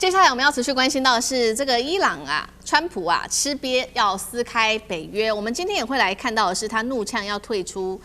接下來我們要持續關心到的是這個伊朗啊，川普啊吃癟要撕開北約。我們今天也會來看到的是他怒嗆要退出，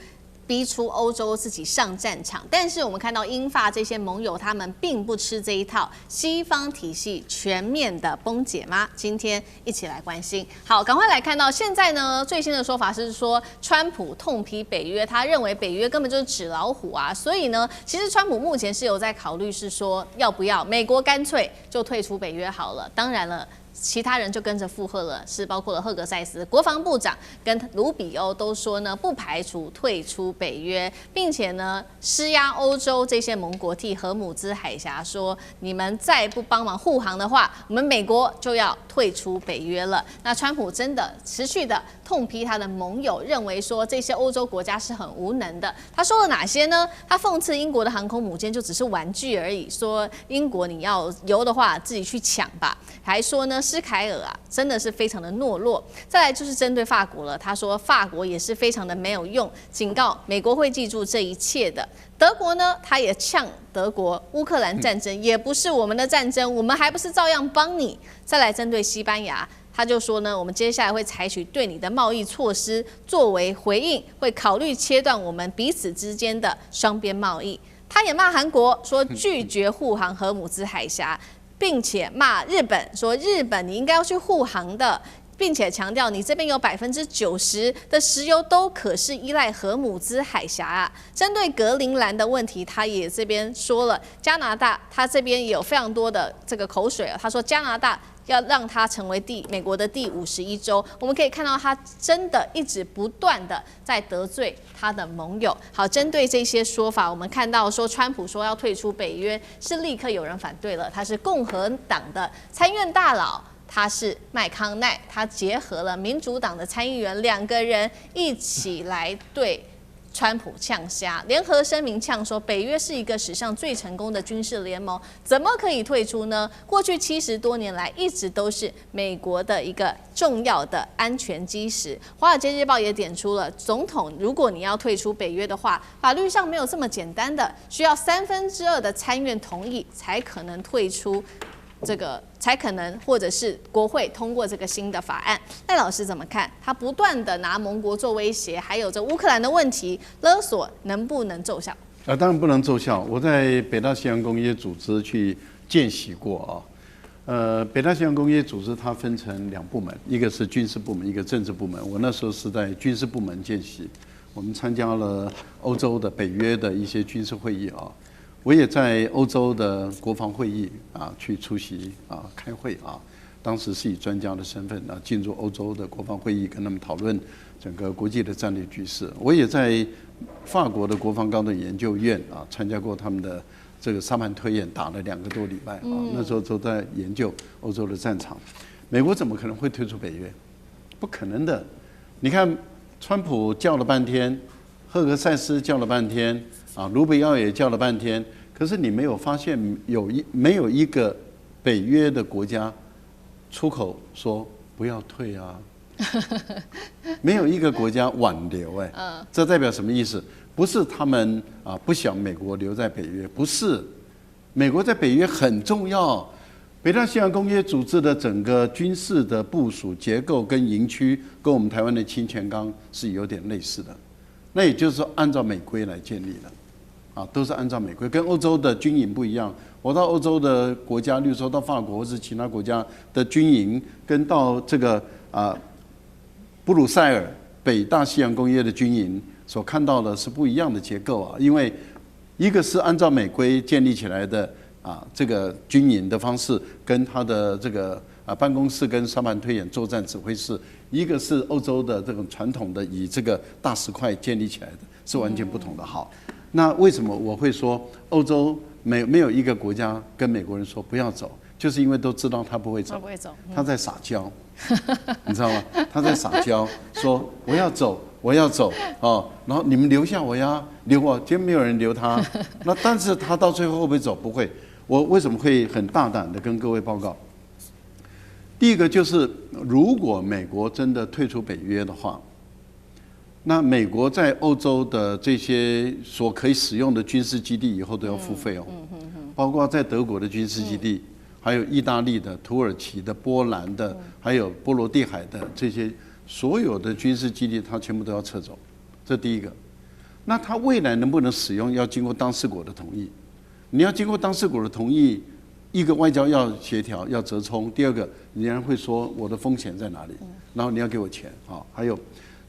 逼出歐洲自己上戰場。但是我們看到英法這些盟友他們並不吃這一套，西方體系全面的崩解嗎？今天一起來關心。好，趕快來看到現在呢最新的說法是說，川普痛批北約，他認為北約根本就是紙老虎啊。所以呢，其實川普目前是有在考慮是說要不要美國乾脆就退出北約好了。當然了。其他人就跟着附和了，是包括了赫格塞斯国防部長跟盧比歐都說呢，不排除退出北約，並且呢施壓歐洲這些盟國替荷姆茲海峽說，你們再不幫忙護航的話，我們美國就要退出北約了。那川普真的持續的痛批他的盟友，認為說這些歐洲國家是很無能的。他說了哪些呢？他諷刺英國的航空母艦就只是玩具而已，說英國你要油的話自己去搶吧，還說呢。施凱爾啊，真的是非常的懦弱。再來就是針對法國了，他說法國也是非常的沒有用，警告美國會記住這一切的。德國呢，他也嗆德國，烏克蘭戰爭也不是我們的戰爭，我們還不是照樣幫你。再來針對西班牙，他就說呢，我們接下來會採取對你的貿易措施作為回應，會考慮切斷我們彼此之間的雙邊貿易。他也罵韓國，說拒絕護航荷姆茲海峽。並且罵日本，說日本你應該要去護航的，並且強調你這邊有90%的石油都可是依賴荷姆茲海峽啊。針對格陵蘭的問題，他也這邊說了，加拿大他這邊也有非常多的這個口水啊。他說加拿大要讓他成為美國的第51州，我們可以看到他真的一直不斷的在得罪他的盟友。好，針對這些說法，我們看到說川普說要退出北約，是立刻有人反對了。他是共和党的參院大佬，他是麥康奈，他結合了民主黨的參議員，兩個人一起來對川普嗆聲，聯合聲明嗆說，北約是一個史上最成功的軍事聯盟，怎麼可以退出呢？過去70多年來，一直都是美國的一個重要的安全基石。華爾街日報也點出了，總統如果你要退出北約的話，法律上沒有這麼簡單的，需要2/3的參院同意才可能退出。這個才可能，或者是國會通過這個新的法案。賴老師怎麼看？他不斷的拿盟國做威脅，還有這烏克蘭的問題勒索，能不能奏效？當然不能奏效。我在北大西洋公約組織去見習過啊。北大西洋公約組織它分成2部門，一個是軍事部門，一個政治部門。我那時候是在軍事部門見習，我們參加了歐洲的北約的一些軍事會議啊。我也在歐洲的國防會議啊去出席啊開會啊，當時是以專家的身份啊進入歐洲的國防會議，跟他們討論整個國際的戰略局勢。我也在法國的國防高等研究院啊參加過他們的這個沙盤推演，打了2個多禮拜啊，那時候都在研究歐洲的戰場。美國怎麼可能會退出北約？不可能的。你看，川普叫了半天，赫格塞斯叫了半天。啊，盧比奧也叫了半天，可是你沒有發現沒有一個北約的國家出口說不要退啊，沒有一個國家挽留這代表什麼意思？不是他們啊不想美國留在北約，不是，美國在北約很重要。北大西洋公約組織的整個軍事的部署結構跟營區，跟我們台灣的清泉崗是有點類似的，那也就是說按照美規來建立的。啊，都是按照美規，跟歐洲的軍營不一樣。我到歐洲的國家，例如說到法國或是其他國家的軍營，跟到這個布魯塞爾北大西洋公約的軍營所看到的是不一樣的結構啊。因為一個是按照美規建立起來的這個軍營的方式，跟它的這個辦公室跟沙盤推演作戰指揮室，一個是歐洲的這種傳統的以這個大石塊建立起來的，是完全不同的。好。那為什麼我會說歐洲沒有一個國家跟美國人說不要走？就是因為都知道他不會走，他在撒嬌，你知道嗎？他在撒嬌，說我要走，我要走哦，然後你們留下我呀，留我，今天沒有人留他。那但是他到最後會不會走？不會。我為什麼會很大膽的跟各位報告？第一個就是，如果美國真的退出北約的話，那美國在歐洲的這些所可以使用的軍事基地以後都要付費哦，包括在德國的軍事基地，還有意大利的、土耳其的、波蘭的，還有波羅的海的這些所有的軍事基地，它全部都要撤走。這第一個。那它未來能不能使用，要經過當事國的同意。你要經過当事國的同意，一個外交要協調，要折衝；第二個，人家會說我的風險在哪裡，然後你要給我錢啊。還有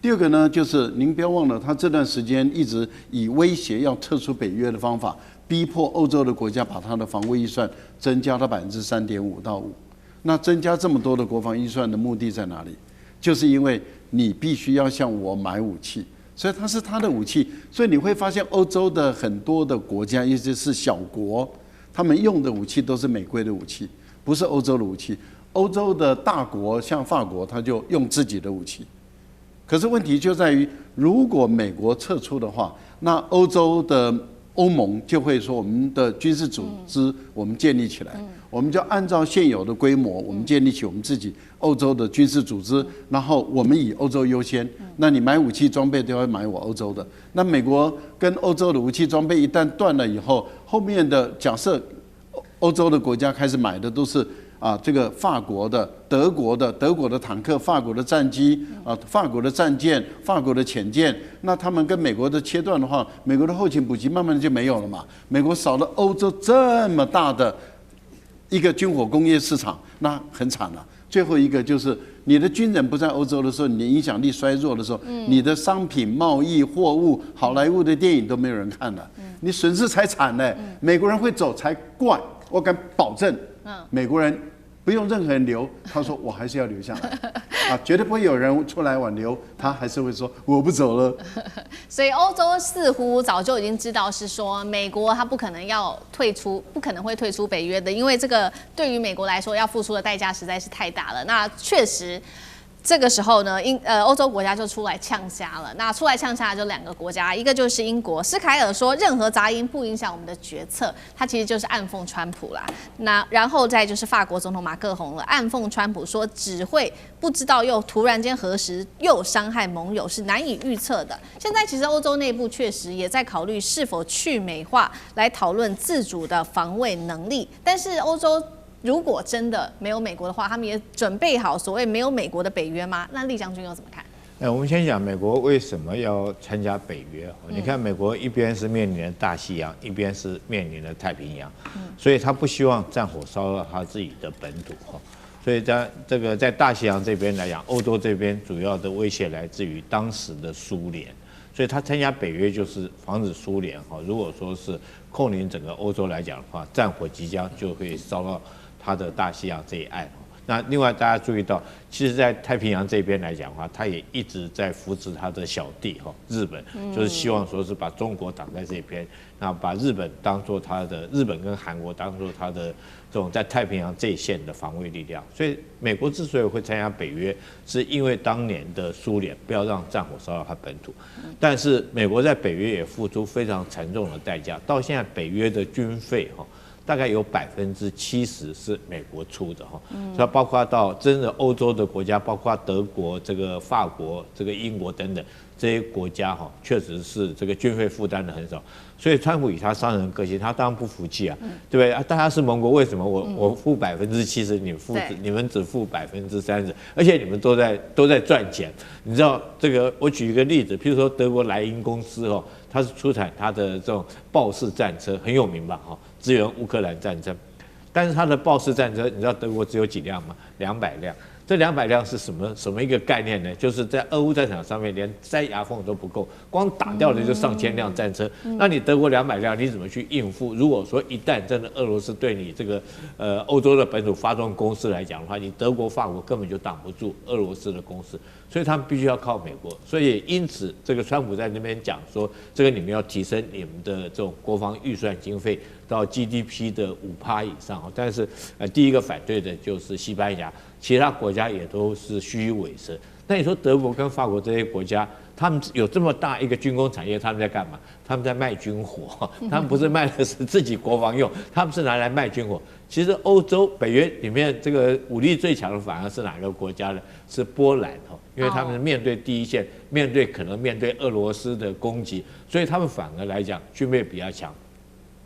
第二個呢，就是您不要忘了，他這段時間一直以威脅要撤出北約的方法，逼迫歐洲的國家把它的防衛預算增加到3.5%到5%。那增加這麼多的國防預算的目的在哪裡？就是因為你必須要向我買武器。所以它是他的武器，所以你會發現歐洲的很多的國家，尤其是小國，他們用的武器都是美規的武器，不是歐洲的武器。歐洲的大國像法國，他就用自己的武器。可是問題就在於，如果美國撤出的話，那歐洲的歐盟就會說，我們的軍事組織我們建立起來，我們就按照現有的規模，我們建立起我們自己歐洲的軍事組織，然後我們以歐洲優先。那你買武器裝備都要買我歐洲的。那美國跟歐洲的武器裝備一旦斷了以後，後面的假設歐洲的國家開始買的都是這個法國的、德國的坦克、法國的戰機法國的戰艦、法國的潛艦。那他們跟美國的切斷的話，美國的後勤補給慢慢的就沒有了嘛。美國少了歐洲這麼大的一個軍火工業市場，那很慘了。最後一個就是你的軍人不在歐洲的時候，你的影響力衰弱的時候，你的商品貿易貨物、好萊塢的電影都沒有人看了，你損失才慘呢。美國人會走才怪，我敢保證，美國人不用任何人留，他說我還是要留下來絕對不會有人出來挽留，他還是會說我不走了。所以歐洲似乎早就已經知道是說美國他不可能要退出，不可能會退出北約的，因為這個對於美國来說要付出的代價實在是太大了。那確實。這個時候呢，歐洲國家就出來嗆蝦了。那出來嗆蝦的就2個國家，一個就是英國，施凱爾說任何雜音不影響我們的決策，他其實就是暗諷川普啦。那然後再就是法國總統馬克宏了，暗諷川普說只會不知道又突然間何時又傷害盟友，是難以預測的。現在其實歐洲內部確實也在考慮是否去美化，來討論自主的防衛能力，但是歐洲。如果真的沒有美國的話，他們也準備好所謂沒有美國的北約嗎？那酈將軍又怎麼看？我們先講美國為什麼要參加北約。你看，美國一邊是面臨的大西洋，一邊是面臨的太平洋，所以他不希望戰火燒到他自己的本土。所以在大西洋這邊來講，歐洲這邊主要的威脅來自於當時的蘇聯，所以他參加北約就是防止蘇聯如果說是控領整個歐洲來講的話，戰火即將就會燒到它的大西洋這一岸。那另外大家注意到，其實，在太平洋這邊來講的話，他也一直在扶持他的小弟日本，就是希望說是把中國擋在這邊，那把日本當做他的日本跟韓國當做他的這種在太平洋這一線的防衛力量。所以美國之所以會參加北約，是因為當年的蘇聯不要讓戰火燒到他本土。但是美國在北約也付出非常沉重的代價，到現在北約的軍費大概有70%是美國出的所以包括到真的歐洲的國家，包括德國、這個法國、這個英國等等這些國家確實是這個軍費負擔的很少。所以川普以他商人個性，他當然不服氣啊，對不對？大家是盟國，為什麼我付70%，你們只付30%，而且你們都在賺錢？你知道這個？我舉一個例子，譬如說德國萊茵公司它是出產它的這種豹式戰車，很有名吧？支援烏克蘭戰爭，但是它的豹式戰車，你知道德國只有幾輛嗎？200輛。這200輛是什麼一個概念呢？就是在俄烏戰場上面，連塞牙縫都不夠，光打掉的就上千輛戰車。那你德國200輛，你怎麼去應付？如果說一旦真的俄羅斯對你這個歐洲的本土發動攻勢來講的話，你德國、法國根本就擋不住俄羅斯的攻勢，所以他們必須要靠美國。所以因此，這個川普在那邊講說，這個你們要提升你們的這種國防預算經費到 GDP 的5%以上。但是第一個反對的就是西班牙。其他國家也都是虛與委蛇。那你說德國跟法國這些國家，他們有這麼大一個軍工產業，他們在幹嘛？他們在賣軍火，他們不是賣的是自己國防用，他們是拿來賣軍火。其實歐洲北約裡面這個武力最強的反而是哪個國家呢？是波蘭因為他們面對第一線，可能面對俄羅斯的攻擊，所以他們反而來講軍備比較強。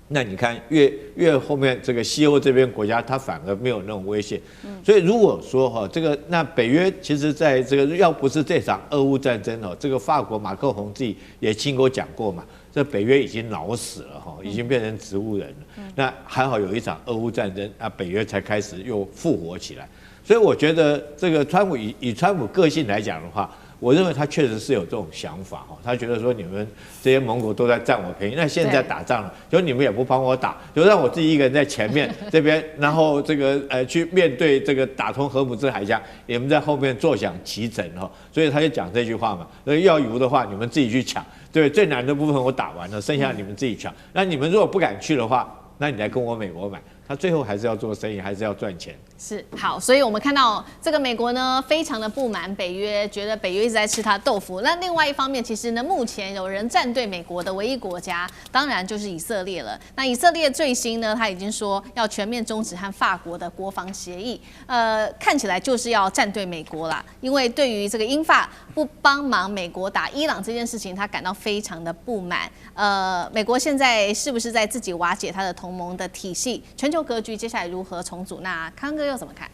那你看越後面這個西歐這邊國家，它反而沒有那種威脅。所以如果說哈，這個那北約其實在這個要不是這場俄烏戰爭哦，這個法國馬克宏自己也親口講過嘛，這北約已經老死了哈，已經變成植物人了。那還好有一場俄烏戰爭，那北約才開始又復活起來。所以我覺得這個川普以川普個性來講的話，我認為他確實是有這種想法哈，他覺得說你們這些盟國都在占我便宜，那現在打仗了，就你們也不幫我打，就讓我自己一個人在前面這邊，然後這個去面對這個打通荷姆茲海峽，你們在後面坐享其成哈，所以他就講這句話嘛，要油的話你們自己去搶，對，最難的部分我打完了，剩下你們自己搶，那你們如果不敢去的話，那你來跟我美國買，他最後還是要做生意，還是要賺錢。是好，所以我們看到這個美國呢，非常的不滿北約，覺得北約一直在吃他豆腐。那另外一方面，其實呢，目前有人站對美國的唯一國家，當然就是以色列了。那以色列最新呢，他已經說要全面終止和法國的國防協議，看起來就是要站對美國啦。因為對於這個英法不幫忙美國打伊朗這件事情，他感到非常的不滿。美國現在是不是在自己瓦解他的同盟的體系？全球格局接下來如何重組？那康哥又怎麼看？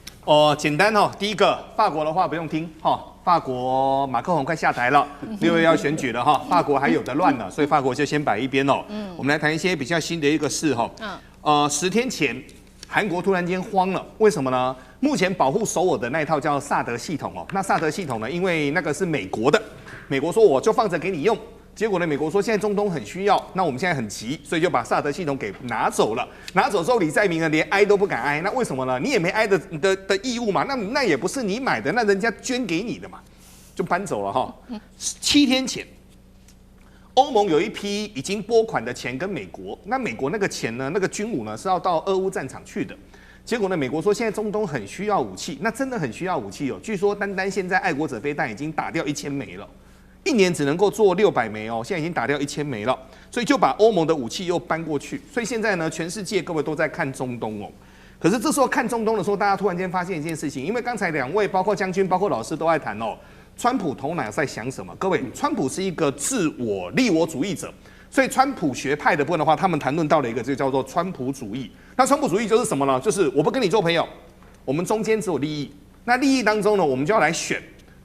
簡單哦。第一個，法國的話不用聽哈，法國馬克宏快下台了，6月要選舉了哈，法國還有的亂了，所以法國就先擺一邊哦。我們來談一些比較新的一個事哈。10天前，韓國突然間慌了，為什麼呢？目前保護首爾的那一套叫薩德系統哦，那薩德系統呢，因為那個是美國的，美國說我就放着給你用。結果呢？美國說現在中東很需要，那我們現在很急，所以就把薩德系統給拿走了。拿走之後，李在明呢連挨都不敢挨，那為什麼呢？你也沒挨的義務嘛，那也不是你買的，那人家捐給你的嘛，就搬走了哈。7天前，歐盟有一批已經撥款的錢跟美國，那美國那個錢呢，那個軍武呢是要到俄烏戰場去的。結果呢，美國說現在中東很需要武器，那真的很需要武器哦。據說單現在愛國者飛彈已經打掉1000枚了。1年只能夠做600枚哦，現在已經打掉1000枚了，所以就把歐盟的武器又搬過去。所以現在呢，全世界各位都在看中東哦。可是這時候看中東的時候，大家突然間發現一件事情，因為剛才2位包括將軍、包括老師都在談哦，川普頭腦在想什麼？各位，川普是一個自我利我主義者，所以川普學派的部分的話，他們談論到了一個就叫做川普主義。那川普主義就是什麼呢？就是我不跟你做朋友，我們中間只有利益。那利益當中呢，我們就要来選。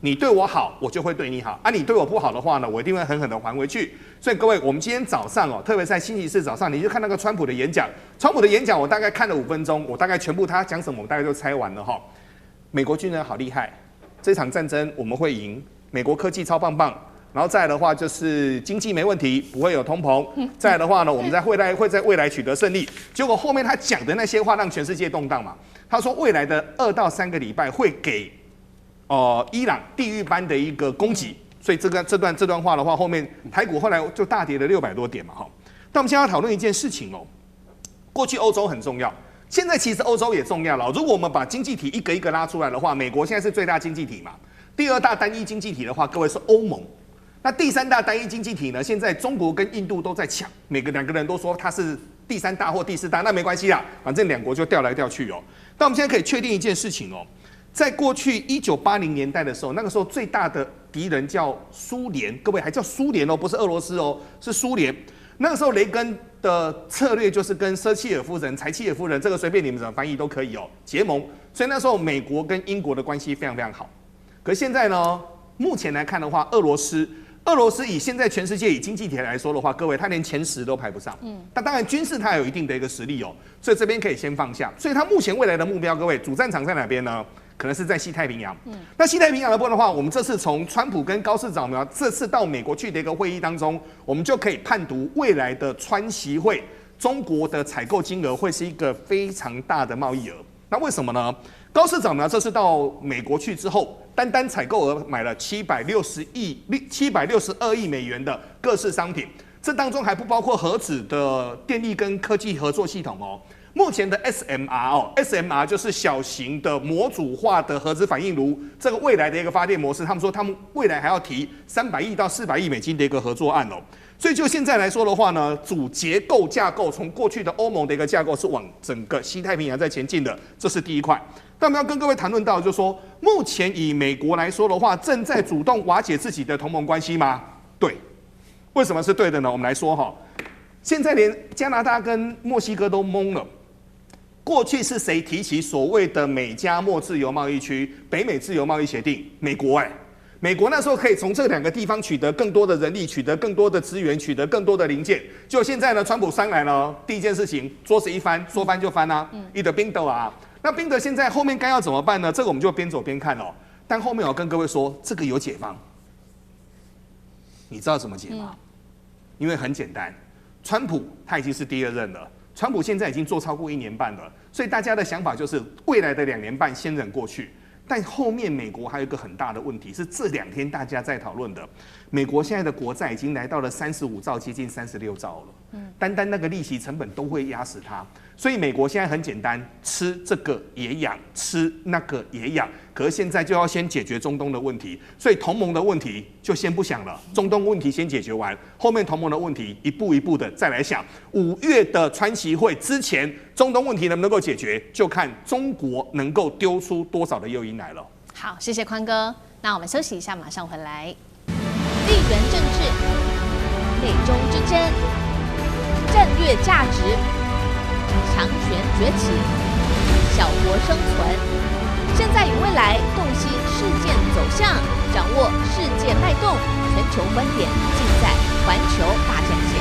你對我好，我就會對你好啊！你對我不好的話呢，我一定會狠狠的還回去。所以各位，我們今天早上哦，特別在星期四早上，你就看那個川普的演講。川普的演講我大概看了5分鐘，我大概全部他講什麼，我大概就猜完了哈。美國軍人好厲害，這場戰爭我們會贏。美國科技超棒棒，然後再來的話就是經濟沒問題，不會有通膨。再來的話呢，我們會在未來取得勝利。結果後面他講的那些話讓全世界動盪嘛。他說未來的2到3個禮拜會給伊朗地獄般的一個攻擊，所以這段話的話，後面台股後來就大跌了600多點嘛哈。但我們現在要討論一件事情哦，過去歐洲很重要，現在其實歐洲也重要了。如果我們把經濟體一個一個拉出來的話，美國現在是最大經濟體嘛，第2大單一經濟體的話，各位是歐盟。那第3大單一經濟體呢？現在中國跟印度都在搶，兩個人都說它是第3大或第4大，那沒關係啦，反正2國就調來調去哦。但我們現在可以確定一件事情哦。在過去1980年代的時候，那個時候最大的敵人叫蘇聯，各位還叫蘇聯哦，不是俄羅斯哦，是蘇聯。那個時候雷根的策略就是跟瑟契爾夫人、柴契爾夫人，這個隨便你們怎麼翻譯都可以哦，結盟。所以那時候美國跟英國的關係非常非常好。可是現在呢，目前來看的話，俄羅斯以現在全世界以經濟體來說的話，各位它連前10都排不上。但當然軍事它有一定的一個實力哦，所以這邊可以先放下。所以它目前未來的目標，各位主戰場在哪邊呢？可能是在西太平洋。那西太平洋的部分的話，我們這次從川普跟高市早苗這次到美國去的一個會議當中，我們就可以判讀未來的川習會，中國的採購金額會是一個非常大的貿易額。那為什麼呢？高市早苗這次到美國去之後，單採購額買了762億美元的各式商品，這當中還不包括核子的電力跟科技合作系統哦。目前的 SMR 就是小型的模組化的核子反應爐，這個未來的一個發電模式，他們說他們未來還要提300億到400億美金的一個合作案哦。所以就現在來說的話呢，主結構架構從過去的歐盟的一個架構是往整個西太平洋在前進的，這是第一塊。但我們要跟各位談論到，就是說目前以美國來說的話，正在主動瓦解自己的同盟關係嗎？對，為什麼是對的呢？我們來說哈。現在連加拿大跟墨西哥都懵了。過去是誰提起所謂的美加墨自由貿易區、北美自由貿易協定？美國美國那時候可以從這2個地方取得更多的人力，取得更多的資源，取得更多的零件。就現在呢，川普上來了，第一件事情桌子一翻，說翻就翻啊，一的賓德啊。那賓德現在後面該要怎麼辦呢？這個我們就邊走邊看哦。但後面我跟各位說，這個有解方，你知道怎麼解嗎？因為很簡單，川普他已經是第2任了。川普現在已經做超過1年半了，所以大家的想法就是未來的2年半先忍過去。但後面美國還有一個很大的問題，是這2天大家在討論的。美國現在的國債已經來到了35兆，接近36兆了。單單那個利息成本都會壓死它。所以美國現在很簡單，吃這個也養，吃那個也養。可是現在就要先解決中東的問題，所以同盟的問題就先不想了，中東問題先解決完，後面同盟的問題一步一步的再來想。5月的川習會之前，中東問題能不能夠解決，就看中國能夠丟出多少的誘因來了。好，謝謝寬哥。那我們休息一下，馬上回來。地緣政治、美中之爭、戰略價值、強權崛起、小國生存，現在與未來洞悉事件走向，掌握世界脈動，全球觀點盡在環球大戰。